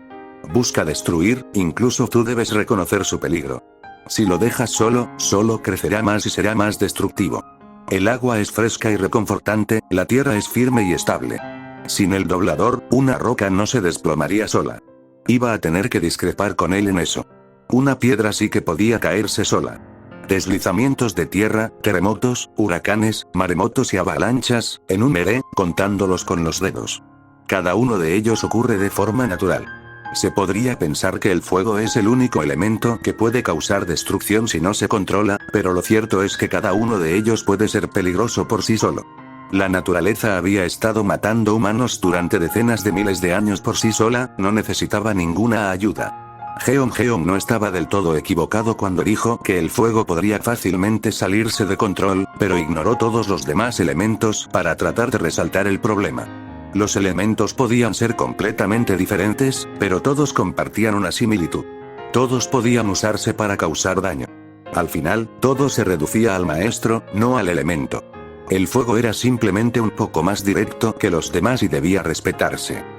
Busca destruir, incluso tú debes reconocer su peligro. Si lo dejas solo crecerá más y será más destructivo. El agua es fresca y reconfortante, la tierra es firme y estable. Sin el doblador, una roca no se desplomaría sola. Iba a tener que discrepar con él en eso. Una piedra sí que podía caerse sola. Deslizamientos de tierra, terremotos, huracanes, maremotos y avalanchas, enumeré, contándolos con los dedos. Cada uno de ellos ocurre de forma natural. Se podría pensar que el fuego es el único elemento que puede causar destrucción si no se controla, pero lo cierto es que cada uno de ellos puede ser peligroso por sí solo. La naturaleza había estado matando humanos durante decenas de miles de años por sí sola, no necesitaba ninguna ayuda. Jeon no estaba del todo equivocado cuando dijo que el fuego podría fácilmente salirse de control, pero ignoró todos los demás elementos para tratar de resaltar el problema. Los elementos podían ser completamente diferentes, pero todos compartían una similitud. Todos podían usarse para causar daño. Al final, todo se reducía al maestro, no al elemento. El fuego era simplemente un poco más directo que los demás y debía respetarse.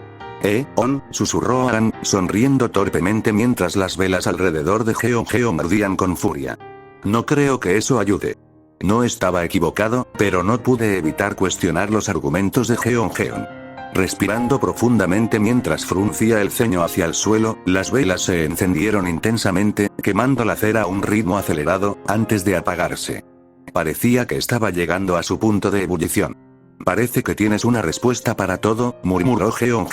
Susurró Aang, sonriendo torpemente mientras las velas alrededor de Jeon ardían con furia. No creo que eso ayude. No estaba equivocado, pero no pude evitar cuestionar los argumentos de Jeon. Respirando profundamente mientras fruncía el ceño hacia el suelo, las velas se encendieron intensamente, quemando la cera a un ritmo acelerado, antes de apagarse. Parecía que estaba llegando a su punto de ebullición. Parece que tienes una respuesta para todo, murmuró Jeon.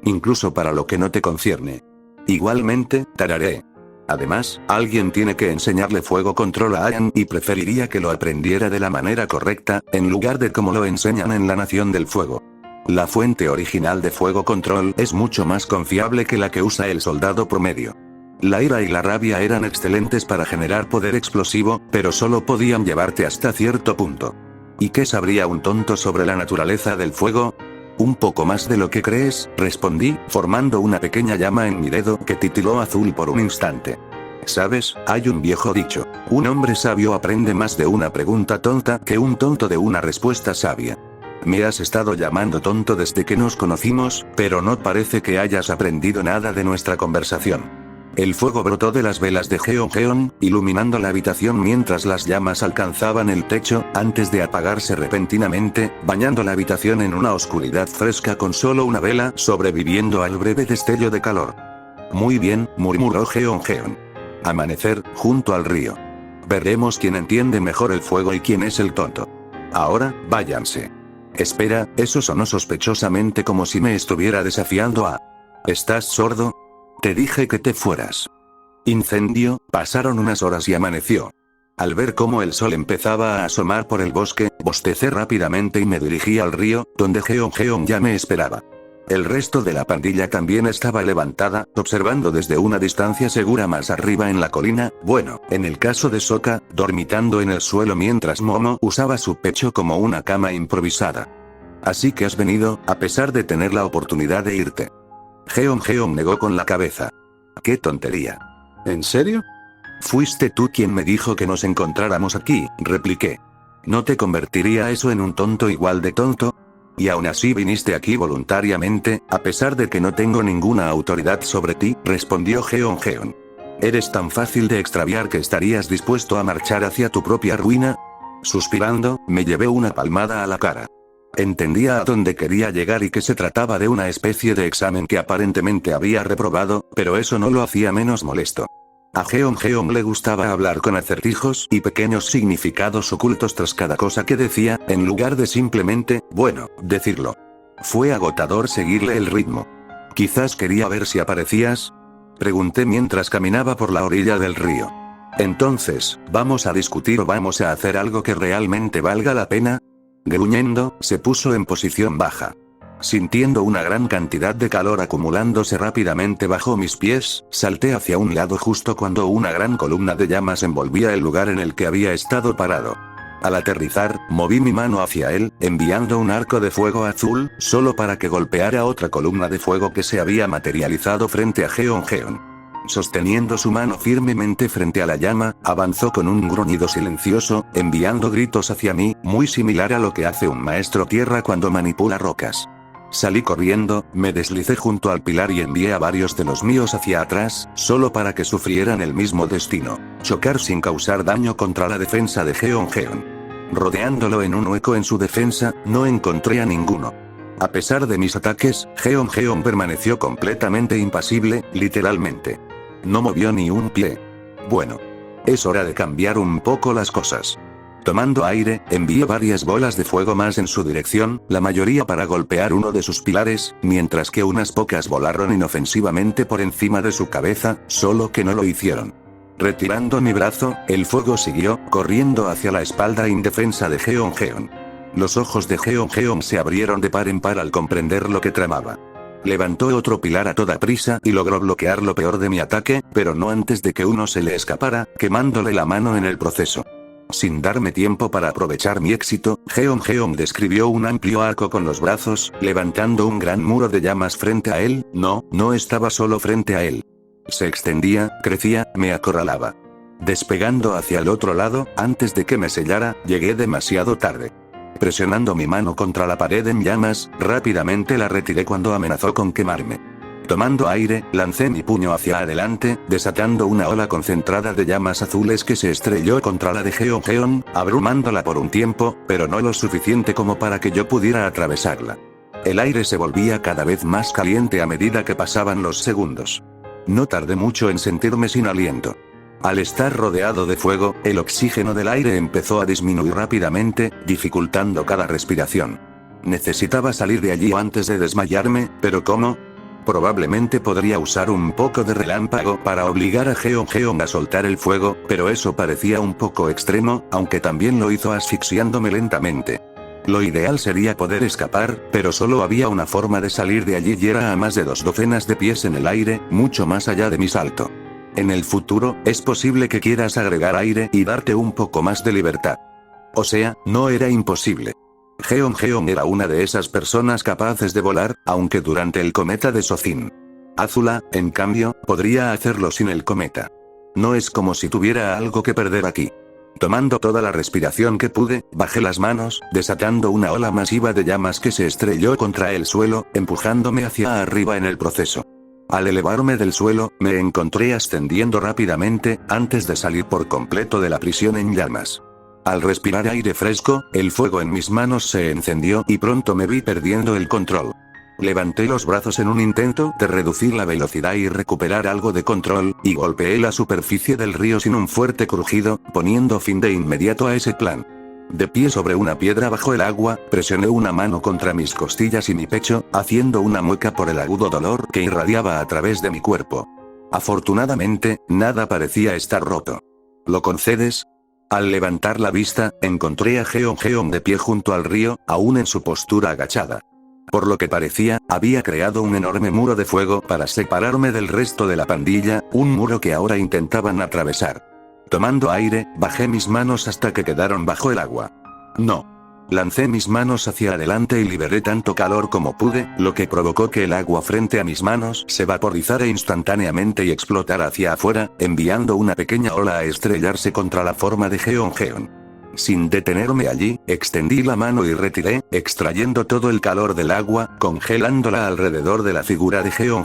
Incluso para lo que no te concierne. Igualmente, tararé. Además, alguien tiene que enseñarle fuego control a Aang y preferiría que lo aprendiera de la manera correcta, en lugar de como lo enseñan en la Nación del Fuego. La fuente original de fuego control es mucho más confiable que la que usa el soldado promedio. La ira y la rabia eran excelentes para generar poder explosivo, pero solo podían llevarte hasta cierto punto. ¿Y qué sabría un tonto sobre la naturaleza del fuego? Un poco más de lo que crees, respondí, formando una pequeña llama en mi dedo que titiló azul por un instante. ¿Sabes? Hay un viejo dicho. Un hombre sabio aprende más de una pregunta tonta que un tonto de una respuesta sabia. Me has estado llamando tonto desde que nos conocimos, pero no parece que hayas aprendido nada de nuestra conversación. El fuego brotó de las velas de Jeon, iluminando la habitación mientras las llamas alcanzaban el techo, antes de apagarse repentinamente, bañando la habitación en una oscuridad fresca con solo una vela sobreviviendo al breve destello de calor. Muy bien, murmuró Jeon. Amanecer, junto al río. Veremos quién entiende mejor el fuego y quién es el tonto. Ahora, váyanse. Espera, eso sonó sospechosamente como si me estuviera desafiando a... ¿Estás sordo? Te dije que te fueras. Incendio, pasaron unas horas y amaneció. Al ver cómo el sol empezaba a asomar por el bosque, bostecé rápidamente y me dirigí al río, donde Jeon ya me esperaba. El resto de la pandilla también estaba levantada, observando desde una distancia segura más arriba en la colina, bueno, en el caso de Sokka, dormitando en el suelo mientras Momo usaba su pecho como una cama improvisada. Así que has venido, a pesar de tener la oportunidad de irte. Jeon negó con la cabeza. ¡Qué tontería! ¿En serio? Fuiste tú quien me dijo que nos encontráramos aquí, repliqué. ¿No te convertiría eso en un tonto igual de tonto? Y aún así viniste aquí voluntariamente, a pesar de que no tengo ninguna autoridad sobre ti, respondió Jeon. ¿Eres tan fácil de extraviar que estarías dispuesto a marchar hacia tu propia ruina? Suspirando, me llevé una palmada a la cara. Entendía a dónde quería llegar y que se trataba de una especie de examen que aparentemente había reprobado, pero eso no lo hacía menos molesto. A Jeon le gustaba hablar con acertijos y pequeños significados ocultos tras cada cosa que decía, en lugar de simplemente, bueno, decirlo. Fue agotador seguirle el ritmo. ¿Quizás quería ver si aparecías? Pregunté mientras caminaba por la orilla del río. Entonces, ¿vamos a discutir o vamos a hacer algo que realmente valga la pena? Gruñendo, se puso en posición baja. Sintiendo una gran cantidad de calor acumulándose rápidamente bajo mis pies, salté hacia un lado justo cuando una gran columna de llamas envolvía el lugar en el que había estado parado. Al aterrizar, moví mi mano hacia él, enviando un arco de fuego azul, solo para que golpeara otra columna de fuego que se había materializado frente a Jeon. Sosteniendo su mano firmemente frente a la llama, avanzó con un gruñido silencioso, enviando gritos hacia mí, muy similar a lo que hace un maestro tierra cuando manipula rocas. Salí corriendo, me deslicé junto al pilar y envié a varios de los míos hacia atrás, solo para que sufrieran el mismo destino: chocar sin causar daño contra la defensa de Jeon. Rodeándolo en un hueco en su defensa, no encontré a ninguno. A pesar de mis ataques, Jeon permaneció completamente impasible, literalmente. No movió ni un pie. Bueno. Es hora de cambiar un poco las cosas. Tomando aire, envié varias bolas de fuego más en su dirección, la mayoría para golpear uno de sus pilares, mientras que unas pocas volaron inofensivamente por encima de su cabeza, solo que no lo hicieron. Retirando mi brazo, el fuego siguió, corriendo hacia la espalda indefensa de Jeon. Los ojos de Jeon se abrieron de par en par al comprender lo que tramaba. Levantó otro pilar a toda prisa y logró bloquear lo peor de mi ataque, pero no antes de que uno se le escapara, quemándole la mano en el proceso. Sin darme tiempo para aprovechar mi éxito, Jeon describió un amplio arco con los brazos, levantando un gran muro de llamas frente a él. No estaba solo frente a él. Se extendía, crecía, me acorralaba. Despegando hacia el otro lado, antes de que me sellara, llegué demasiado tarde. Presionando mi mano contra la pared en llamas, rápidamente la retiré cuando amenazó con quemarme. Tomando aire, lancé mi puño hacia adelante, desatando una ola concentrada de llamas azules que se estrelló contra la de Jeon, abrumándola por un tiempo, pero no lo suficiente como para que yo pudiera atravesarla. El aire se volvía cada vez más caliente a medida que pasaban los segundos. No tardé mucho en sentirme sin aliento. Al estar rodeado de fuego, el oxígeno del aire empezó a disminuir rápidamente, dificultando cada respiración. Necesitaba salir de allí antes de desmayarme, pero ¿cómo? Probablemente podría usar un poco de relámpago para obligar a Jeon a soltar el fuego, pero eso parecía un poco extremo, aunque también lo hizo asfixiándome lentamente. Lo ideal sería poder escapar, pero solo había una forma de salir de allí y era a más de 2 docenas de pies en el aire, mucho más allá de mi salto. En el futuro, es posible que quieras agregar aire y darte un poco más de libertad. O sea, no era imposible. Geon era una de esas personas capaces de volar, aunque durante el cometa de Sozin. Azula, en cambio, podría hacerlo sin el cometa. No es como si tuviera algo que perder aquí. Tomando toda la respiración que pude, bajé las manos, desatando una ola masiva de llamas que se estrelló contra el suelo, empujándome hacia arriba en el proceso. Al elevarme del suelo, me encontré ascendiendo rápidamente, antes de salir por completo de la prisión en llamas. Al respirar aire fresco, el fuego en mis manos se encendió y pronto me vi perdiendo el control. Levanté los brazos en un intento de reducir la velocidad y recuperar algo de control, y golpeé la superficie del río sin un fuerte crujido, poniendo fin de inmediato a ese plan. De pie sobre una piedra bajo el agua, presioné una mano contra mis costillas y mi pecho, haciendo una mueca por el agudo dolor que irradiaba a través de mi cuerpo. Afortunadamente, nada parecía estar roto. ¿Lo concedes? Al levantar la vista, encontré a Geon de pie junto al río, aún en su postura agachada. Por lo que parecía, había creado un enorme muro de fuego para separarme del resto de la pandilla, un muro que ahora intentaban atravesar. Tomando aire, bajé mis manos hasta que quedaron bajo el agua. No. Lancé mis manos hacia adelante y liberé tanto calor como pude, lo que provocó que el agua frente a mis manos se vaporizara instantáneamente y explotara hacia afuera, enviando una pequeña ola a estrellarse contra la forma de Geon. Sin detenerme allí, extendí la mano y retiré, extrayendo todo el calor del agua, congelándola alrededor de la figura de Geon.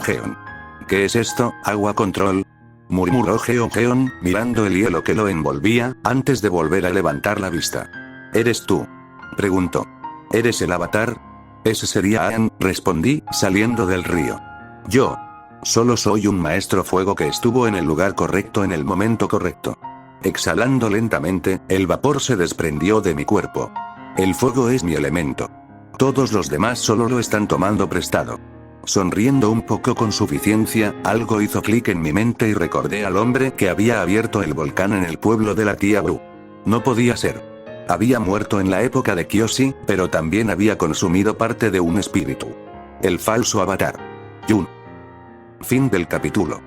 ¿Qué es esto, agua control? Murmuró Geon, mirando el hielo que lo envolvía, antes de volver a levantar la vista. ¿Eres tú?, preguntó. ¿Eres el avatar? Ese sería Aang, respondí, saliendo del río. Yo. Solo soy un maestro fuego que estuvo en el lugar correcto en el momento correcto. Exhalando lentamente, el vapor se desprendió de mi cuerpo. El fuego es mi elemento. Todos los demás solo lo están tomando prestado. Sonriendo un poco con suficiencia, algo hizo clic en mi mente y recordé al hombre que había abierto el volcán en el pueblo de la tía Bru. No podía ser. Había muerto en la época de Kyoshi, pero también había consumido parte de un espíritu. El falso avatar. Yun. Fin del capítulo.